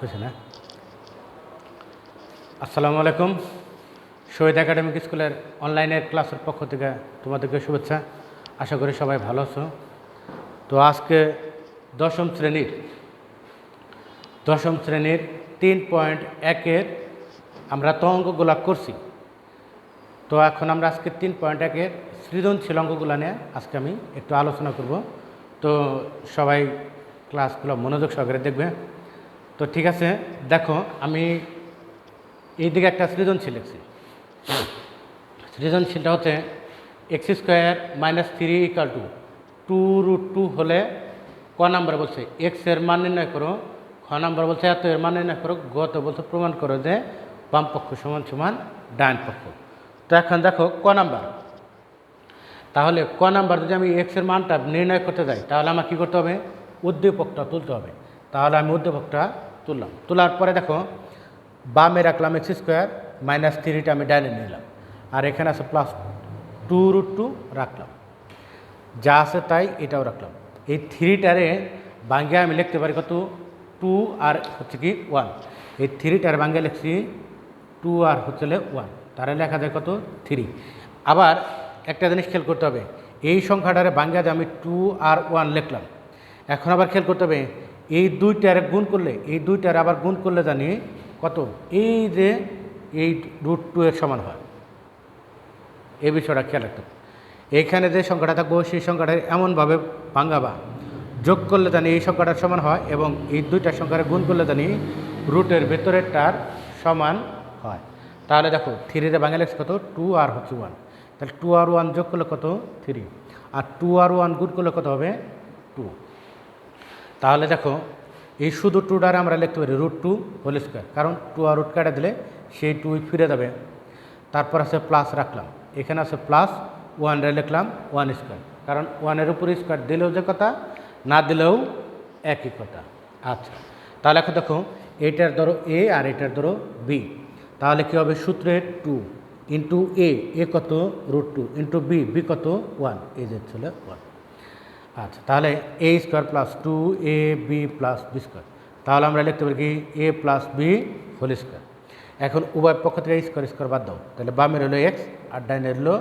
হয়েছে না? আসসালামু আলাইকুম। শহীদ একাডেমিক স্কুলের অনলাইনের ক্লাসের পক্ষ থেকে তোমাদেরকে শুভেচ্ছা। আশা করি সবাই ভালো আছো। তো আজকে দশম শ্রেণীর 3.1-এর আমরা তো অঙ্কগুলো করছি। তো এখন আমরা আজকে 3.1-এর সৃজনশীল অঙ্কগুলো নিয়ে আজকে আমি একটু আলোচনা করব। তো সবাই ক্লাসগুলো মনোযোগ সহকারে দেখবে। তো ঠিক আছে, দেখো আমি এই দিকে একটা সৃজনশীল লিখছি। সৃজনশীলটা হচ্ছে x² - 3 = 2√2 হলে ক নাম্বার বলছে এক্সের মান নির্ণয় করো, খ নাম্বার বলছে এত এর মান নির্ণয় করো, গ তো বলছে প্রমাণ করো যে বাম পক্ষ সমান সমান ডান পক্ষ। তো এখন দেখো ক নাম্বার, তাহলে ক নাম্বার যদি আমি এক্সের মানটা নির্ণয় করতে যাই তাহলে আমার কী করতে হবে? উদ্দীপকটা তুলতে হবে। তাহলে আমি উদ্দীপকটা তুললাম। তোলার পরে দেখো বামে রাখলাম x² - 3টা আমি ডাইনে নিলাম, আর এখানে আছে +2√2 রাখলাম, যা আছে তাই এটাও রাখলাম। এই 3টারে ভাঙ্গে আমি লিখতে পারি কত? 2 আর হচ্ছে কি 1। এই 3টার ভাঙ্গে লিখছি 2 আর হচ্ছে 1, তারা লেখা যায় কত? 3। আবার একটা জিনিস খেয়াল করতে হবে, এই সংখ্যাটারে ভাঙ্গে যে আমি 2 আর 1 লিখলাম, এখন আবার খেয়াল করতে হবে এই দুইটারে গুণ করলে, এই দুইটারে আবার গুণ করলে জানি কত? এই যে এই √2 এর সমান হয়। এই বিষয়টা খেয়াল রাখতে হবে। এইখানে যে সংখ্যাটা থাকবো সেই সংখ্যাটা এমনভাবে ভাঙাবা, যোগ করলে জানি এই সংখ্যাটার সমান হয়, এবং এই দুইটা সংখ্যার গুণ করলে জানি রুটের ভেতরেরটার সমান হয়। তাহলে দেখো 3-রে ভাঙা লেখছে কত? 2 আর হচ্ছে 1। তাহলে 2 আর 1 যোগ করলে কত? 3। আর 2 আর 1 গুণ করলে কত হবে? 2। তাহলে দেখো এই শুধু 2টারে আমরা লিখতে পারি √2², কারণ 2 আর রুট কাটা দিলে সেই 2 ফিরে যাবে। তারপর আছে প্লাস রাখলাম, এখানে আছে +1 লিখলাম 1², কারণ 1-এর উপরে স্কোয়ার দিলেও যে কথা, না দিলেও একই কথা। আচ্ছা, তাহলে এখন দেখো এইটার ধরো a আর এটার ধরো b, তাহলে কী হবে? সূত্রে 2 ইন্টু a কত? √2 ইন্টু b কত? 1, এই যে ছিল 1। আচ্ছা, তাহলে a² + 2ab + b², তাহলে আমরা লিখতে পারি কি? a + b²। এখন উভয় পক্ষ থেকে স্কোয়ার বাদ দাও, তাহলে বামের হলো x আর ডাইনের হলো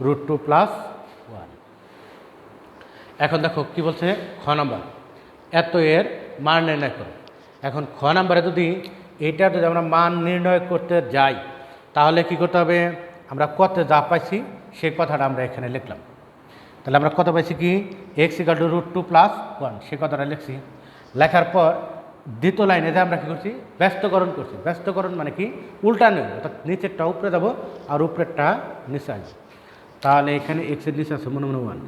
√2 + 1। এখন দেখো কি বলছে? খ নাম্বার, এত এর মান নির্ণয় করো। এখন খ নাম্বারে যদি এইটা যদি আমরা মান নির্ণয় করতে যাই তাহলে কি করতে হবে? আমরা কত যা পাইছি সেই কথাটা আমরা এখানে লিখলাম। তাহলে আমরা কত পাইছি কি? x = √2 + 1, সে কথাটা লিখছি। লেখার পর দ্বিতীয় লাইনে যে আমরা কী করছি? ব্যস্তকরণ করছি। ব্যস্তকরণ মানে কি? উল্টানো, অর্থাৎ নিচেরটা উপরে যাবো আর উপরেরটা নিচে আসবো। তাহলে এখানে এক্সের নিচে আছে মনে 1,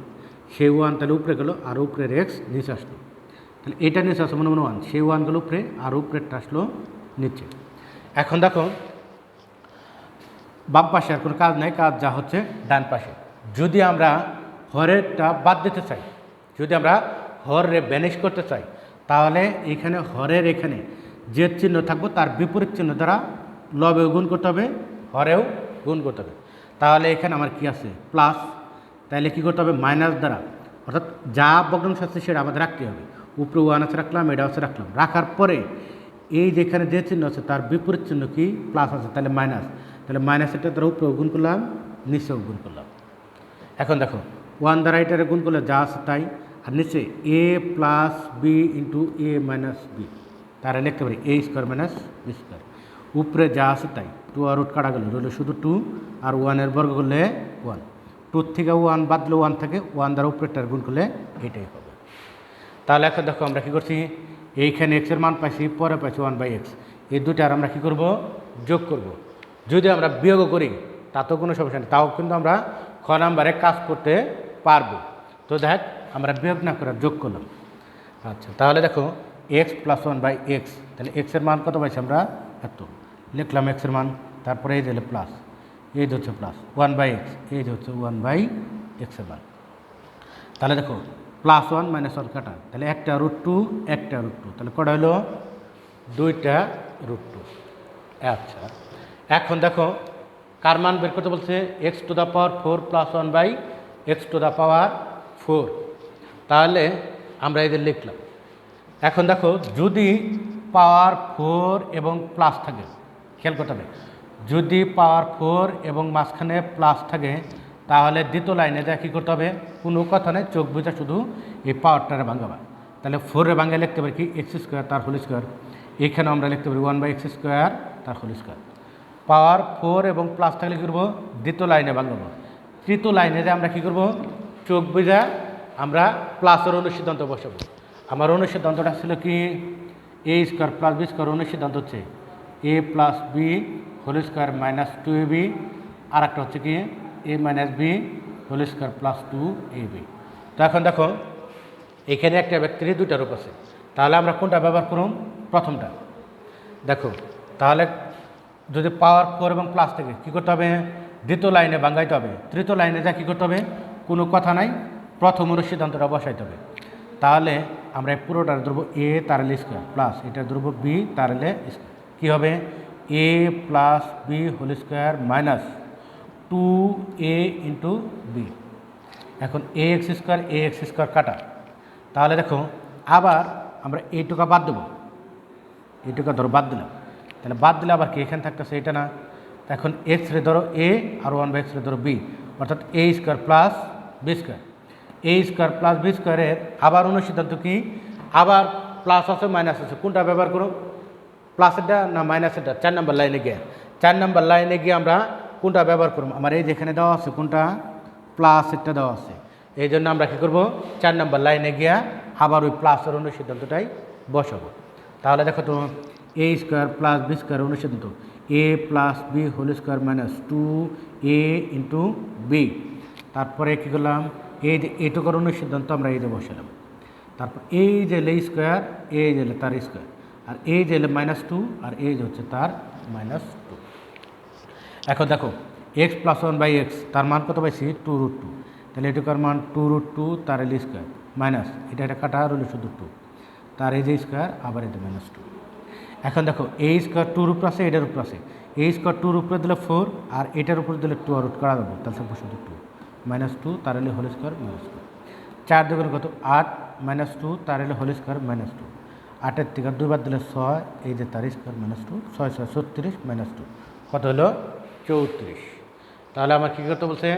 সেই 1 তাহলে উপরে গেলো আর উপরের x নিচে আসলো। তাহলে এটা নিচে আছে মনে 1, সেই 1 গেলো উপরে আর উপরেরটা আসলো নিচে। এখন দেখো বাম পাশে আর কোনো কাজ নাই, কাজ যা হচ্ছে ডান পাশে। যদি আমরা হরেরটা বাদ দিতে চাই, যদি আমরা হরে ব্যানিশ করতে চাই, তাহলে এখানে হরের এখানে যে চিহ্ন থাকবো তার বিপরীত চিহ্ন দ্বারা লবেও গুণ করতে হবে, হরেও গুণ করতে হবে। তাহলে এখানে আমার কি আছে? প্লাস, তাহলে কী করতে হবে? মাইনাস দ্বারা, অর্থাৎ যা ভগ্নাংশ আছে সেটা আমাদের রাখতে হবে। উপরে 1 আছে রাখলাম, এটা আছে রাখলাম, রাখার পরে এই যেখানে যে চিহ্ন আছে তার বিপরীত চিহ্ন কি? প্লাস আছে, তাহলে মাইনাস। তাহলে মাইনাসেরটা দ্বারা উপরেও গুণ করলাম, নিচেও গুণ করলাম। এখন দেখো 1 দ্বারা এটারে গুণ করলে যা আছে তাই, আর নিচে a + b × a - b, তারা লিখতে পারি a² - b²। উপরে যা আছে তাই, 2 আর রুট কাটা গেল, রইল শুধু 2, আর 1-এর বর্গ করলে 1। 2 থেকে 1 বাদ দিলে 1 থাকে, 1 দ্বারা উপরেরটার গুণ করলে এটাই হবে। তাহলে এখন দেখো আমরা কী করছি? এইখানে x-এর মান পাইছি, পরে পাইছি 1/x, এই দুটার আমরা কী করব? যোগ করব। যদি আমরা বিয়োগ করি তাতেও কোনো সমস্যা নেই, তাও কিন্তু আমরা খ নাম্বারে কাজ করতে পারবো। তো দেখ আমরা বিয়োগ না করে যোগ করলাম। আচ্ছা, তাহলে দেখো x + 1/x, তাহলে x-এর মান কত পাইছি আমরা? এত লিখলাম x-এর মান, তারপরে এই দিলে প্লাস, এই হচ্ছে প্লাস 1/x, এই হচ্ছে 1/x-এর মান। তাহলে দেখো +1 - 1 কাটা, তাহলে একটা √2 একটা √2, তাহলে কটা হলো? 2টা √2। আচ্ছা, এখন দেখো কার মান বের করতে বলছে? x⁴ + 1/x⁴। তাহলে আমরা এদের লিখলাম। এখন দেখো যদি পাওয়ার 4 এবং প্লাস থাকে, খেয়াল করতে হবে, যদি পাওয়ার 4 এবং মাঝখানে প্লাস থাকে তাহলে দ্বিতীয় লাইনে যা কী করতে হবে, কোনো কথা নেই, চোখ বুঝা শুধু এই পাওয়ারটারে ভাঙাবা। তাহলে 4 ভাঙে লিখতে পারি কি এক্স স্কোয়ার তার হোল স্কোয়ার, এখানে আমরা লিখতে পারি 1/x স্কোয়ার তার হোল স্কোয়ার। পাওয়ার 4 এবং প্লাস থাকলে কী করবো, দ্বিতীয় লাইনে ভাঙাবো। তৃতীয় লাইনে যে আমরা কী করবো, চোখ বুঝা আমরা প্লাসের অনুসিদ্ধান্ত বসাবো। আমার অনুসিদ্ধান্তটা ছিল কি A square plus B square, অনুসিদ্ধান্ত হচ্ছে A plus B whole square minus 2ab, আর একটা হচ্ছে কি A minus B whole square plus 2ab। তো এখন দেখো এখানে একটা ব্যক্তির দুইটা রূপ আছে, তাহলে আমরা কোনটা ব্যবহার করুন, প্রথমটা। দেখো তাহলে যদি পাওয়ার 4 এবং প্লাস থেকে কী করতে হবে, দ্বিতীয় লাইনে ভাঙাইতে হবে, তৃতীয় লাইনে যা কী করতে হবে, কোনো কথা নাই, প্রথম অনুসিদ্ধান্তটা বসাইতে হবে। তাহলে আমরা এই পুরোটার ধরবো এ তার এল স্কোয়ার প্লাস এটা ধরবো বি তার এল স্কোয়ার, কী হবে A plus B whole square minus 2a into B. এখন এ এক্স স্কোয়ার কাটা, তাহলে দেখো আবার আমরা এইটুকা বাদ দেবো, এইটুকা ধরো বাদ দিলাম, তাহলে বাদ দিলে আবার কি এখানে থাকতেছে এটা না, এখন এক্স রে ধরো এ আর 1/x রে ধরো বি, অর্থাৎ এ স্কোয়ার প্লাস বি স্কোয়ার। এ স্কোয়ার প্লাস বি স্কোয়ারের আবার অনুসিদ্ধান্ত কি, আবার প্লাস আছে মাইনাস আছে, কোনটা ব্যবহার করো, প্লাসেরটা না মাইনাসেরটা, 4 নম্বর লাইনে গিয়ে 4 নম্বর লাইনে গিয়ে আমরা কোনটা ব্যবহার করবো, আমার এই যেখানে দেওয়া আছে কোনটা প্লাসেরটা দেওয়া আছে, এই জন্য আমরা কী করবো 4 নম্বর লাইনে গিয়া আবার ওই প্লাসের অনুসিদ্ধান্তটাই বসাবো। তাহলে দেখো তো A square plus B square অনুসিদ্ধান্ত A plus B whole square minus 2a into B. তারপরে কী করলাম, এই যে এইটুকুর অনুসিদ্ধান্ত আমরা এই যে বসালাম, তারপর এই যে এল স্কোয়ার, এই যে তার স্কোয়ার, আর এই যে -2 আর এই যে হচ্ছে তার -2। এখন দেখো এক্স প্লাস 1/x তার মান কত পাইছি 2√2, তাহলে এটুকার মান 2√2 তার এল স্কোয়ার মাইনাস এটা কাটা রইল শুধু 2 তার এই যে স্কোয়ার আবার এটা -2। এখন দেখো এ স্কোয়ার 2 উপরে আছে, এটার উপরে আছে, এ স্কোয়ার 2 উপরে দিলে 4 আর এটার উপরে দিলে 2 আর রুট করা দেবো, তাহলে থাকবো শুধু 2 -2 তার এলে হোল স্কোয়ার -2। 4 দুগুণ কত 8 -2 তার এলে হোল স্কোয়ার -2, 8-এর থেকে 2 বাদ দিলে 6, এই যে তার স্কোয়ার -2, 6 6 36 -2 কত হলো 34। তাহলে আমার কী করতে বলছে,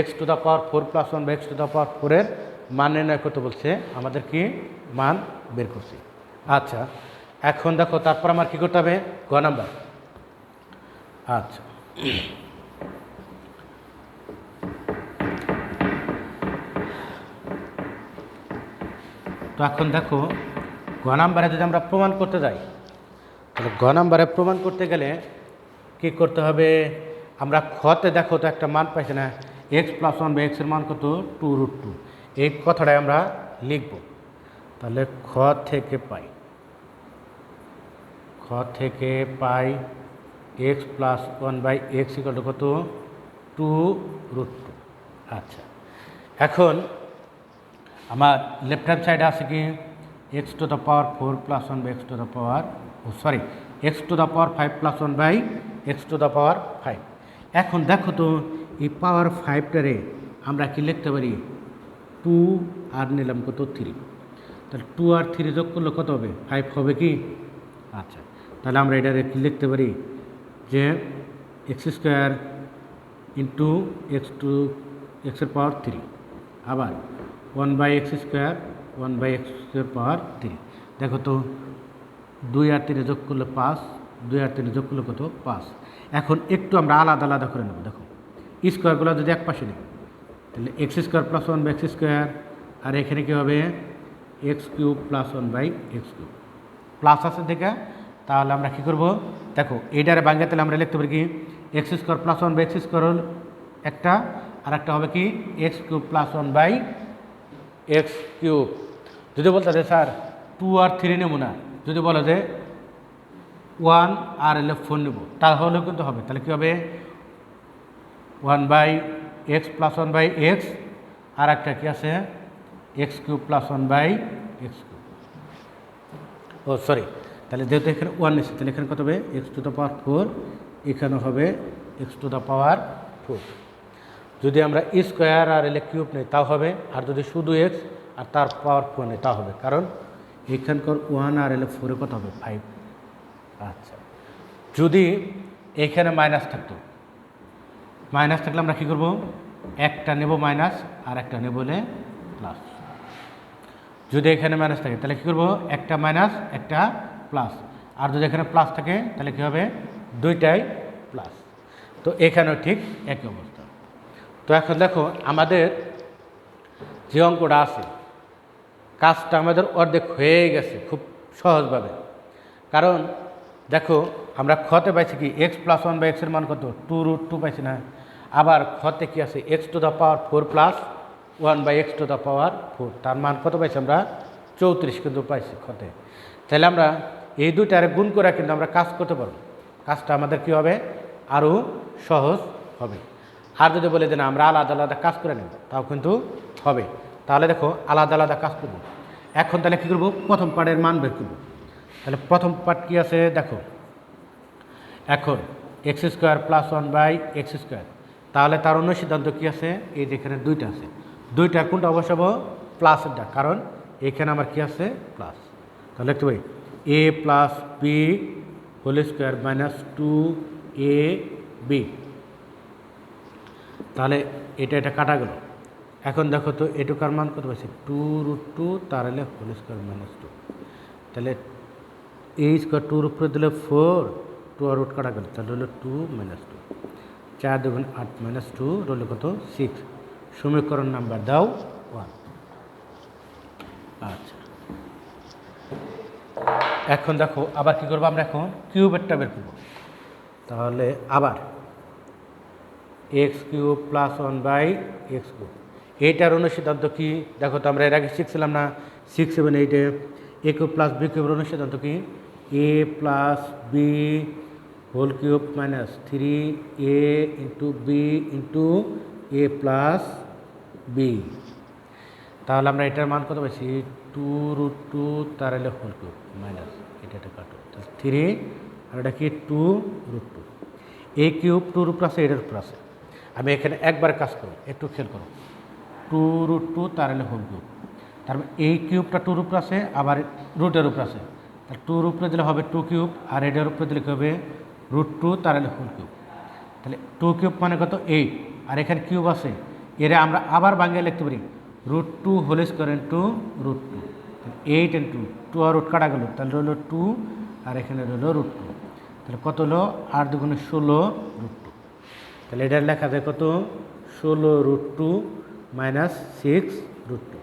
x two the power 4 + 1/x two the power 4 এর মান নির্ণয় করতে বলছে, আমাদের কি মান বের করছি। আচ্ছা এখন দেখো তারপর আমার কী করতে হবে, গ নাম্বার। আচ্ছা তো এখন দেখো গ নাম্বারে যদি আমরা প্রমাণ করতে যাই, তাহলে গ নাম্বারে প্রমাণ করতে গেলে কী করতে হবে, আমরা খতে দেখো তো একটা মান পাইছি না, x + 1/x এর মান কত 2√2, এই কথাটাই আমরা লিখব। তাহলে খ থেকে পাই x + 1/x = কত 2√2। আচ্ছা এখন আমার লেফট হ্যান্ড সাইডে আছে কি x two the power 4 + 1/x two the power x two the power 5 + 1/x two the power 5। এখন দেখো তো এই পাওয়ার 5টারে আমরা কি লিখতে পারি, 2 আর নিলাম কত 3, তাহলে 2 আর 3 যোগ করলে কত হবে 5 হবে কি। আচ্ছা তাহলে আমরা এটারে কি লিখতে পারি যে x² ইন্টু x এর পাওয়ার 3 আবার 1/x², 1/x এর পাওয়ার 3। দেখো তো 2 আর 3 যোগ করলে 5, 2 আর 3 যোগ করলে কত 5। এখন একটু আমরা আলাদা আলাদা করে নেব, দেখো স্কোয়ারগুলো যদি এক পাশে নিই তাহলে x² + 1/x², আর এখানে কী হবে x³ + 1/x³ প্লাস আছে দেখে, তাহলে আমরা কী করব, দেখো এইটারে ভাঙে তাহলে আমরা লিখতে পারি কি x² + 1/x² হল একটা, আর একটা হবে কি x³ + 1/x³। যদি বলতে যে স্যার 2 আর 3 নেব না, যদি বলো যে 1 আর 4 নেব, তাহলেও কিন্তু হবে। তাহলে কী হবে 1/x + 1/x, আর একটা কি আছে x³ + 1/x³। ও সরি, তাহলে যেহেতু এখানে 1 নিচ্ছে তাহলে এখানে কত হবে x টু দ্য পাওয়ার 4, এখানে হবে x টু দ্য পাওয়ার 4। যদি আমরা স্কোয়ার আর কিউব নেই তাও হবে, আর যদি শুধু x আর তার পাওয়ার 4 নেই তাও হবে, কারণ এখানকার 1 আর এলে 4 কত হবে 5। আচ্ছা, যদি এখানে মাইনাস থাকতো, মাইনাস থাকলে আমরা কী করবো, একটা নেব মাইনাস আর একটা নেব হলে প্লাস। যদি এখানে মাইনাস থাকে তাহলে কী করবো, একটা মাইনাস একটা প্লাস, আর যদি এখানে প্লাস থাকে তাহলে কী হবে, দুইটাই প্লাস। তো এখানেও ঠিক একই অবস্থা। তো এখন দেখো আমাদের যে অঙ্কটা আছে, কাজটা আমাদের অর্ধেক হয়ে গেছে খুব সহজভাবে। কারণ দেখো আমরা খতে পাইছি কি এক্স প্লাস 1 বা এক্সের মান কত 2√2 পাইছি না। আবার খতে কি আছে x to the power 4 plus 1 by x to the power 4, তার মান কত পাইছি আমরা 34 কিন্তু পাইছি খতে। তাহলে আমরা এই দুইটারে গুণ করে কিন্তু আমরা কাজ করতে পারবো, কাজটা আমাদের কি হবে আরও সহজ হবে। আর যদি বলে দেন আমরা আলাদা আলাদা কাজ করে নেব তাও কিন্তু হবে। তাহলে দেখো আলাদা আলাদা কাজ করব। এখন তাহলে কী করবো, প্রথম পার্টের মান বের করব। তাহলে প্রথম পার্ট কী আছে দেখো, এখন x square plus 1 by x square, তাহলে তার অন্য সিদ্ধান্ত কী আছে, এই যেখানে দুইটা আছে, দুইটা কোনটা বসাবো, প্লাসেরটা, কারণ এখানে আমার কী আছে প্লাস। তাহলে লিখতে পারি A plus B whole square minus 2ab। তাহলে এটা কাটা গেল। এখন দেখো তো এটুকার মান কত পাইছি 2√2, তার হলে হোল স্কোয়ার মাইনাস 2। তাহলে এই স্কোয়ার 2 উপরে দিলে 4, 2 আর রুট কাটা গেল, তাহলে হলো 2 মাইনাস 2, 4 2 8 মাইনাস 2 রইল কত 6। সমীকরণ নাম্বার দাও 1। আচ্ছা, এখন দেখো আবার কী করবো, আমরা এখন কিউবেরটা বের করবো। তাহলে আবার x cube plus 1 by x cube, এইটার অনুসিদ্ধান্ত কি দেখো তো, আমরা এর আগে শিখছিলাম না 6 7 8-এ এ কিউব প্লাস বি কিউবের অনুসিদ্ধান্ত কি, A plus B whole cube minus 3a into B into A plus B. তাহলে আমরা এটার মান কত পাইছি 2√2, তার হলে হোল কিউব মাইনাস এটা কাটো 3, আর এটা কি 2√2। এ কিউব 2 উপর আছে, এটার উপর আছে। আমি এখানে একবার কাজ করব, একটু খেয়াল করো, 2√2 তার হলে হোল কিউব, তার মানে এই কিউবটা 2 উপর আছে, আবার রুটের উপর আছে, তাহলে 2 উপরে দিলে হবে 2 কিউব, আর এটার উপরে দিলে কী হবে √2 তার হলে হোল কিউব। তাহলে 2 কিউব মানে কত 8, আর এখানে কিউব আছে, এরা আমরা আবার ভাঙিয়ে লিখতে পারি √2 হোল স্কোয়ার ইন্টু √2, 8 ইন্টু 2 আর রুট কাটা গেল, তাহলে রইল 2, আর এখানে রইল √2, তাহলে কত হলো 8 2 16√2। তাহলে এটার লেখা যায় কত 16√2 মাইনাস 6√2।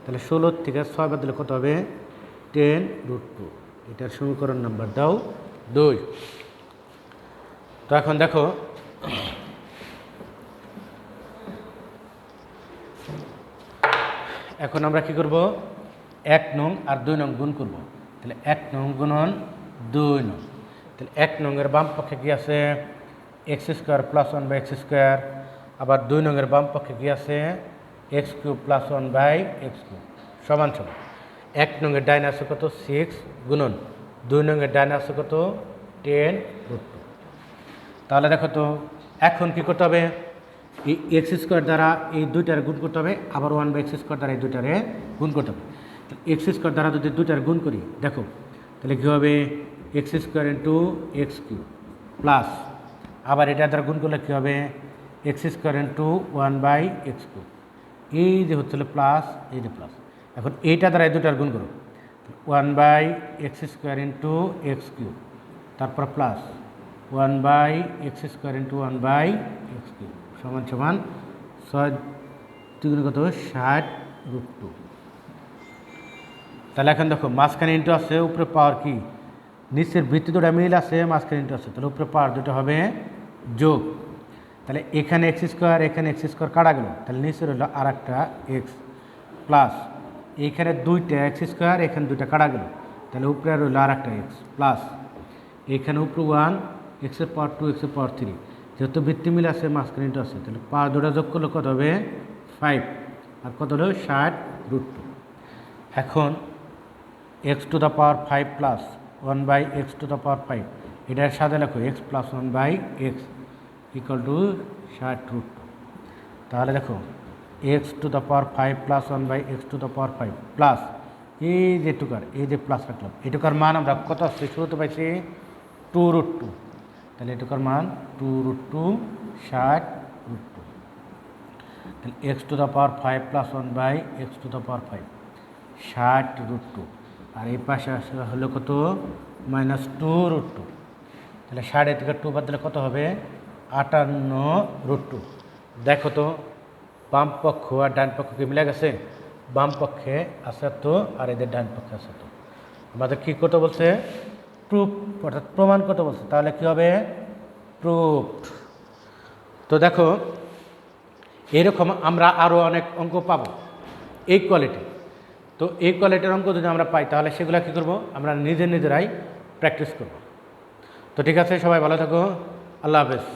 তাহলে 16 থেকে 6 বাদ দিলে কত হবে 10√2। এটার সমীকরণ নাম্বার দাও 2। তো এখন দেখো এখন আমরা কি করব, 1 নং আর 2 নং গুণ করব। তাহলে 1 নং গুণন 2 নং, তাহলে 1 নংয়ের বাম পক্ষে কি আছে x square plus 1 by x square, আবার 2 নংয়ের বাম পক্ষে কি আছে x cube plus 1 by x cube সমান সমান। 1 নংয়ের ডাইনে আছে কত 6 গুণন 2 নংয়ের ডাইনে আছে কত 10√2। তাহলে দেখো তো এখন কি করতে হবে, এই এক্স স্কোয়ার দ্বারা এই দুইটারে গুণ করতে হবে, আবার 1 বাই এক্স স্কোয়ার দ্বারা এই দুইটারে গুণ করতে হবে। এক্স স্কোয়ার দ্বারা যদি দুইটারে গুণ করি দেখো তাহলে কী হবে x square into x cube plus, আবার এটা দ্বারা গুণ করলে কী হবে x square into 1 by x cube, এই যে হচ্ছিল প্লাস, এই যে প্লাস। এখন এইটা দ্বারা এই দুটার গুণ করো 1 by x square into x cube, তারপর plus 1 by x square into 1 by x cube সমান সমান 6 2 কত 60√2। তাহলে এখন দেখো মাঝখানে ইন্টু আছে, উপরে পাওয়ার কি নিচের ভিত্তি দুটা মিল আছে, মাঝখানে ইন্টু আছে, তাহলে উপরে পাওয়ার দুটো হবে যোগ। তাহলে এখানে এক্স স্কোয়ার, এখানে এক্স স্কোয়ার কাটা গেল, তাহলে নিচের হলো আর একটা এক্স প্লাস, এইখানে দুইটা এক্স স্কোয়ার, এখানে দুইটা কাটা গেল, তাহলে উপরে রইল আর একটা এক্স প্লাস, এইখানে উপরে 1 এক্সের পাওয়ার 2 এক্সের পাওয়ার 3, যেহেতু ভিত্তি মিল আছে মাঝখানে ইন্টু আছে, তাহলে পাওয়ার দুটা যোগ করলে কত হবে 5, আর কত হলো 60√2। এখন x to the power 5 plus 1 by x to the power 5, এটার সাথে লেখো x plus 1 by x equal to 60√2। তাহলে দেখো x to the power 5 plus 1 by x to the power 5 plus এই যে টুকার এই যে প্লাস রাখলাম এটুকার মান আমরা কত আসছে শুরুতে পাইছি 2√2, তাহলে এটুকার মান 2√2 60√2, তাহলে x⁵ প্লাস 1 x⁵ 60√2, আর এই পাশে আসে হলো কত -2√2, তাহলে 60 থেকে 2 বাদ দিলে কত হবে 58√2। দেখো তো বাম পক্ষ আর ডান পক্ষকে মিলে গেছে, বাম পক্ষে আছে তো আর এদের ডান পক্ষে আছে তো। আমাদের কী করতে বলছে প্রুফ, অর্থাৎ প্রমাণ করতে বলছে, তাহলে কী হবে প্রুফড। তো দেখো এরকম আমরা আরও অনেক অঙ্ক পাবো এই কোয়ালিটি। তো এই কোয়ালিটির অঙ্ক যদি আমরা পাই তাহলে সেগুলো কী করব আমরা নিজেরাই প্র্যাকটিস করব। তো ঠিক আছে, সবাই ভালো থাকো, আল্লাহ হাফেজ।